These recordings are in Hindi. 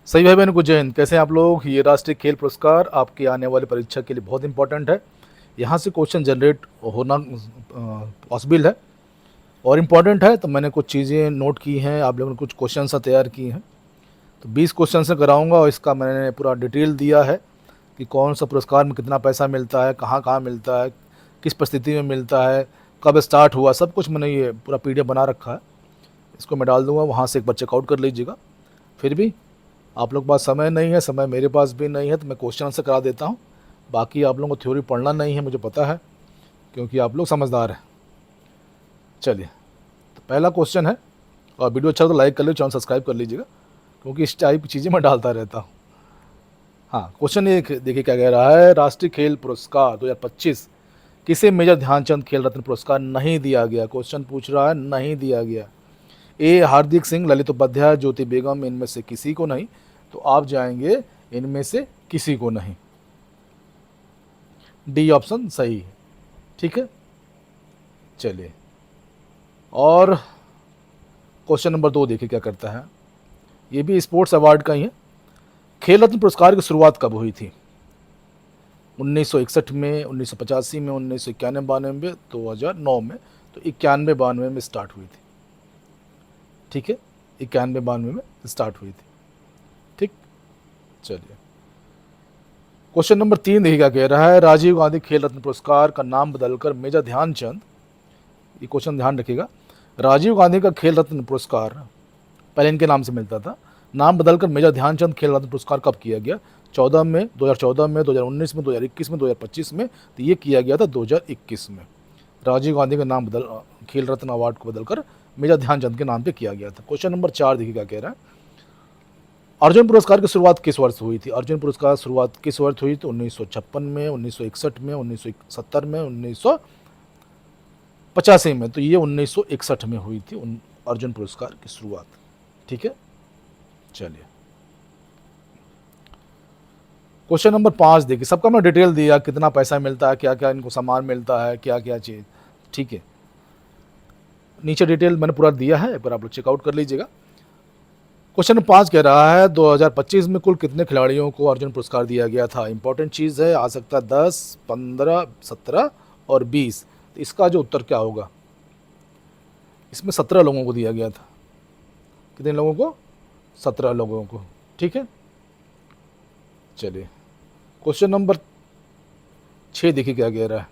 सही भाई बहन को जय हिंद। कैसे हैं आप लोग। ये राष्ट्रीय खेल पुरस्कार आपकी आने वाली परीक्षा के लिए बहुत इंपॉर्टेंट है। यहाँ से क्वेश्चन जनरेट होना पॉसिबल है और इम्पॉर्टेंट है। तो मैंने कुछ चीज़ें नोट की हैं, आप लोगों ने कुछ क्वेश्चन सा तैयार किए हैं। तो 20 क्वेश्चन से कराऊंगा और इसका मैंने पूरा डिटेल दिया है कि कौन सा पुरस्कार में कितना पैसा मिलता है, कहाँ कहाँ मिलता है, किस परिस्थिति में मिलता है, कब स्टार्ट हुआ, सब कुछ मैंने ये पूरा PDF बना रखा है। इसको मैं डाल दूंगा, वहाँ से एक बार चेकआउट कर लीजिएगा। फिर भी आप लोग के पास समय नहीं है, समय मेरे पास भी नहीं है, तो मैं क्वेश्चन आंसर करा देता हूँ। बाकी आप लोगों को थ्योरी पढ़ना नहीं है, मुझे पता है, क्योंकि आप लोग समझदार हैं। चलिए, तो पहला क्वेश्चन है, और वीडियो अच्छा हो तो लाइक कर लीजिए, चैनल सब्सक्राइब कर लीजिएगा, क्योंकि इस टाइप की चीज़ें मैं डालता रहता हूँ। हाँ, क्वेश्चन ये देखिए क्या कह रहा है। राष्ट्रीय खेल पुरस्कार 2025 किसे मेजर ध्यानचंद खेल रत्न पुरस्कार नहीं दिया गया। क्वेश्चन पूछ रहा है, नहीं दिया गया। ए हार्दिक सिंह, ललित उपाध्याय, ज्योति बेगम, इनमें से किसी को नहीं। तो आप जाएंगे इनमें से किसी को नहीं। डी ऑप्शन सही है। ठीक है, चलिए, और क्वेश्चन नंबर 2 देखिए क्या करता है। ये भी स्पोर्ट्स अवार्ड का ही है। खेल रत्न पुरस्कार की शुरुआत कब हुई थी। 1961 में, 1985 में, 1991-92, 2009 में। तो 91-92 में स्टार्ट हुई थी। ठीक है, 91-92 में स्टार्ट हुई थी। ठीक, चलिए, क्वेश्चन नंबर 3 देखिए क्या कह रहा है। राजीव गांधी खेल रत्न पुरस्कार का नाम बदलकर मेजर ध्यानचंद, ये क्वेश्चन ध्यान रखिएगा। राजीव गांधी का खेल रत्न पुरस्कार पहले इनके नाम से मिलता था, नाम बदलकर मेजर ध्यानचंद खेल रत्न पुरस्कार कब किया गया। 14 में, 2014 में, 2019 में, 2021 में, 2025 में। तो ये किया गया था 2021 में। राजीव गांधी का नाम बदल खेल रत्न अवार्ड को बदलकर मेजर ध्यानचंद के नाम पे किया गया था। क्वेश्चन नंबर 4 देखिए क्या कह रहा है। अर्जुन पुरस्कार की शुरुआत किस वर्ष हुई थी। अर्जुन पुरस्कार शुरुआत किस वर्ष हुई। तो 1956 में, 1961 में, 1970 में, 1985 में। तो ये 1961 में हुई थी अर्जुन पुरस्कार की शुरुआत। ठीक है, चलिए, क्वेश्चन नंबर 5 देखिए। सबका मैं डिटेल दिया, कितना पैसा मिलता है, क्या क्या इनको सामान मिलता है, क्या क्या चीज़। ठीक है, नीचे डिटेल मैंने पूरा दिया है, एक बार आप लोग चेकआउट कर लीजिएगा। क्वेश्चन नंबर 5 कह रहा है 2025 में कुल कितने खिलाड़ियों को अर्जुन पुरस्कार दिया गया था। इंपॉर्टेंट चीज़ है, आ सकता है 10, 15, 17 और 20। तो इसका जो उत्तर क्या होगा। इसमें 17 लोगों को दिया गया था। कितने लोगों को। 17 लोगों को। ठीक है, चलिए, क्वेश्चन नंबर 6 देखिए क्या कह रहा है।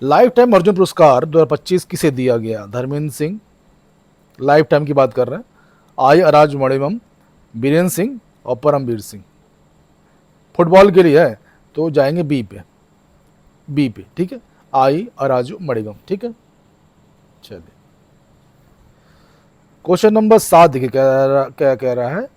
लाइफ टाइम अर्जुन पुरस्कार 2025 किसे दिया गया। धर्मेंद्र सिंह, लाइफ टाइम की बात कर रहे हैं। आई अराज मणिमम, बीरेंद्र सिंह और परमवीर सिंह। फुटबॉल के लिए है तो जाएंगे बी पे, बी पे। ठीक है, आई अराजू मणिगम। ठीक है, चलिए, क्वेश्चन नंबर 7 देखिए क्या कह रहा है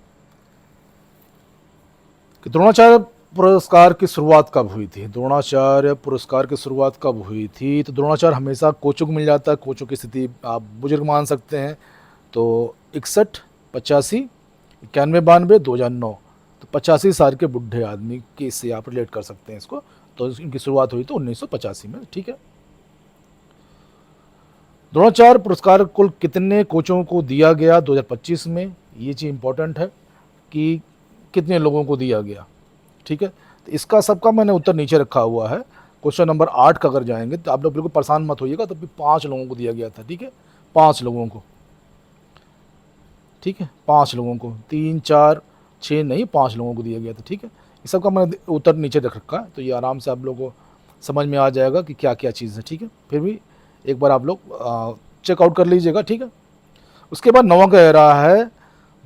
कि द्रोणाचार्य पुरस्कार की शुरुआत कब हुई थी। द्रोणाचार्य पुरस्कार की शुरुआत कब हुई थी। तो द्रोणाचार्य हमेशा कोचों को मिल जाता है। कोचों की स्थिति आप बुजुर्ग मान सकते हैं। तो 61, 85, 91, 92, 2009। तो 85 साल के बुढ़े आदमी के इससे आप रिलेट कर सकते हैं इसको। तो इनकी शुरुआत हुई तो 1985 में। ठीक है, द्रोणाचार्य पुरस्कार कुल कितने कोचों को दिया गया 2025 में। ये चीज़ इंपॉर्टेंट है कि कितने लोगों को दिया गया। ठीक है, तो इसका सबका मैंने उत्तर नीचे रखा हुआ है। क्वेश्चन नंबर 8 का अगर जाएंगे तो आप लोग बिल्कुल परेशान मत होइएगा। तो 5 लोगों को दिया गया था। ठीक है, 5 लोगों को। ठीक है, 5 लोगों को, 3, 4, 6 नहीं, 5 लोगों को दिया गया था। ठीक है, इस सब का मैंने उत्तर नीचे रख रखा है, तो ये आराम से आप लोगों को समझ में आ जाएगा कि क्या क्या चीज़ है। ठीक है, फिर भी एक बार आप लोग चेकआउट कर लीजिएगा। ठीक है, उसके बाद 9वां कह रहा है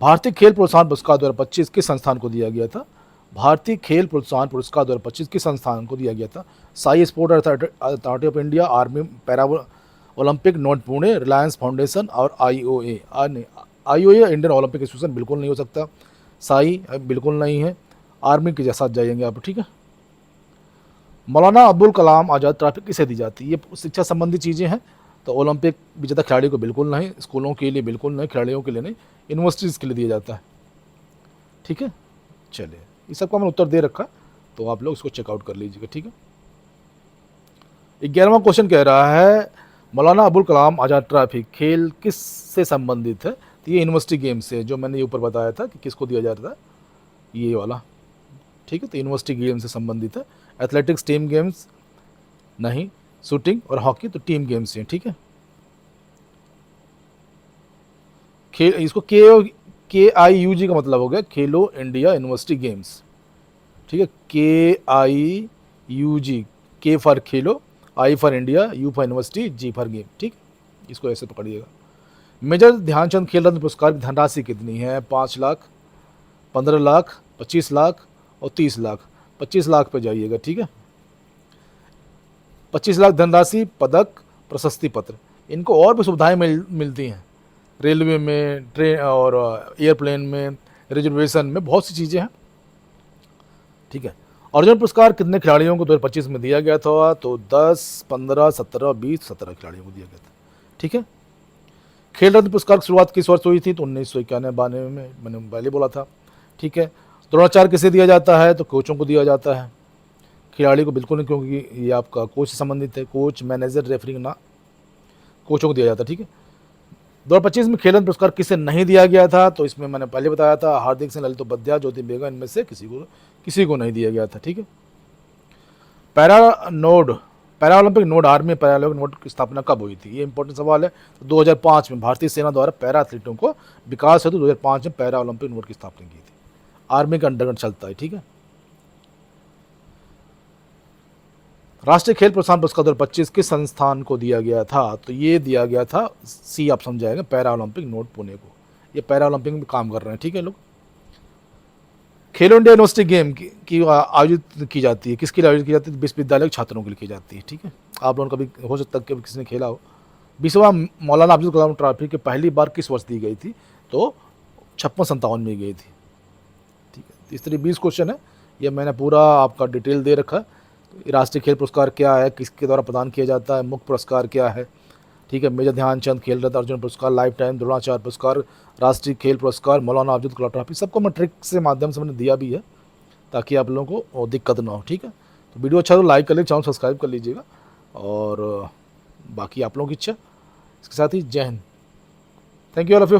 भारतीय खेल प्रोत्साहन पुरस्कार 2025 किस संस्थान को दिया गया था। भारतीय खेल प्रोत्साहन पुरस्कार 2025 किस संस्थान को दिया गया था। Sai sport authority of India, army para Olympic note Pune, Reliance foundation और IOA। IOA Indian Olympic association बिल्कुल नहीं हो सकता। साई बिल्कुल नहीं है। आर्मी के साथ जाएंगे आप। ठीक है, मौलाना अब्दुल कलाम आज़ाद ट्रॉफी किसे दी जाती है। ये शिक्षा संबंधी चीज़ें हैं। तो ओलंपिक विजेता खिलाड़ी को बिल्कुल नहीं, स्कूलों के लिए बिल्कुल नहीं, खिलाड़ियों के लिए नहीं, यूनिवर्सिटीज़ के लिए दिया जाता है। ठीक है, चलिए, इस सबका मैंने उत्तर दे रखा है, तो आप लोग इसको चेकआउट कर लीजिएगा। ठीक है, 11वां क्वेश्चन कह रहा है मौलाना अबुल कलाम आज़ाद ट्रॉफी खेल किस से संबंधित है। तो ये यूनिवर्सिटी गेम्स है जो मैंने ये ऊपर बताया था कि किसको दिया जाता है, ये वाला, ठीक है। तो यूनिवर्सिटी गेम से संबंधित है। एथलेटिक्स टीम गेम्स नहीं, शूटिंग और हॉकी तो टीम गेम्स हैं, ठीक है। खेल, इसको KIUG का मतलब हो गया खेलो इंडिया यूनिवर्सिटी गेम्स, ठीक है। KIUG, K for Khelo, I for India, U for university, G for game, ठीक। इसको ऐसे पकड़िएगा। मेजर ध्यानचंद खेल रत्न पुरस्कार की धनराशि कितनी है? 5 लाख, 15 लाख, 25 लाख और 30 लाख। 25 लाख पे जाइएगा, ठीक है। 25 लाख धनराशि, पदक, प्रशस्ति पत्र, इनको और भी सुविधाएं मिलती हैं रेलवे में, ट्रेन और एयरप्लेन में, रिजर्वेशन में, बहुत सी चीज़ें हैं, ठीक है। अर्जुन पुरस्कार कितने खिलाड़ियों को 2025 में दिया गया था? तो 10, 15, 17, 20, 17 खिलाड़ियों को दिया गया था, ठीक है। खेल रत्न पुरस्कार की शुरुआत किस वर्ष हुई थी? तो 1991-92 में, मैंने पहले बोला था, ठीक है। द्रोणाचार्य किसे दिया जाता है? तो कोचों को दिया जाता है, खिलाड़ी को बिल्कुल नहीं, क्योंकि ये आपका कोच से संबंधित है। कोच, मैनेजर, रेफरी ना, कोचों को दिया जाता है, ठीक है। 2025 में खेल रत्न पुरस्कार किसे नहीं दिया गया था? तो इसमें मैंने पहले बताया था, हार्दिक सिंह, ललित उपाध्याय, ज्योति बेगा, इनमें से किसी को नहीं दिया गया था, ठीक है। Para Olympic node, army para Olympic node की स्थापना कब हुई थी? ये इंपॉर्टेंट सवाल है। तो 2005 में भारतीय सेना द्वारा पैरा एथलीटों को विकास हेतु 2005 में पैरा ओलंपिक नोड की स्थापना की थी। आर्मी का अंडरग्राउंड चलता है, ठीक है। राष्ट्रीय खेल प्रोत्साहन पुरस्कार 2025 किस संस्थान को दिया गया था? तो ये दिया गया था, सी आप समझाएगा, पैरा ओलंपिक नोड पुणे को। ये पैरा ओलंपिक में काम कर रहे हैं, ठीक है लोग। खेलो इंडिया यूनिवर्सिटी गेम की आयोजित की जाती है, किसके लिए आयोजित की जाती है? विश्वविद्यालय के छात्रों के लिए की जाती है, ठीक है। आप लोगों कभी हो सकता है कि किसी ने खेला हो। 20वां मौलाना अब्दुल कलाम ट्रॉफी की पहली बार किस वर्ष दी गई थी? तो 56-57 में गई थी, ठीक है। इस तरह 20 क्वेश्चन है, ये मैंने पूरा आपका डिटेल दे रखा है। तो राष्ट्रीय खेल पुरस्कार क्या है, किसके द्वारा प्रदान किया जाता है, मुख्य पुरस्कार क्या है, ठीक है। मेजर ध्यानचंद खेल रत्न अर्जुन पुरस्कार, लाइफ टाइम द्रोणाचार्य पुरस्कार, राष्ट्रीय खेल पुरस्कार, मौलाना अब्दुल कलाम ट्रॉफी, सबको मैं ट्रिक से माध्यम से मैंने दिया भी है ताकि आप लोगों को दिक्कत ना हो, ठीक है। तो वीडियो अच्छा तो लाइक कर लीजिए, चैनल सब्सक्राइब कर लीजिएगा, और बाकी आप लोगों की इच्छा। इसके साथ ही जय Hind, thank you all of you.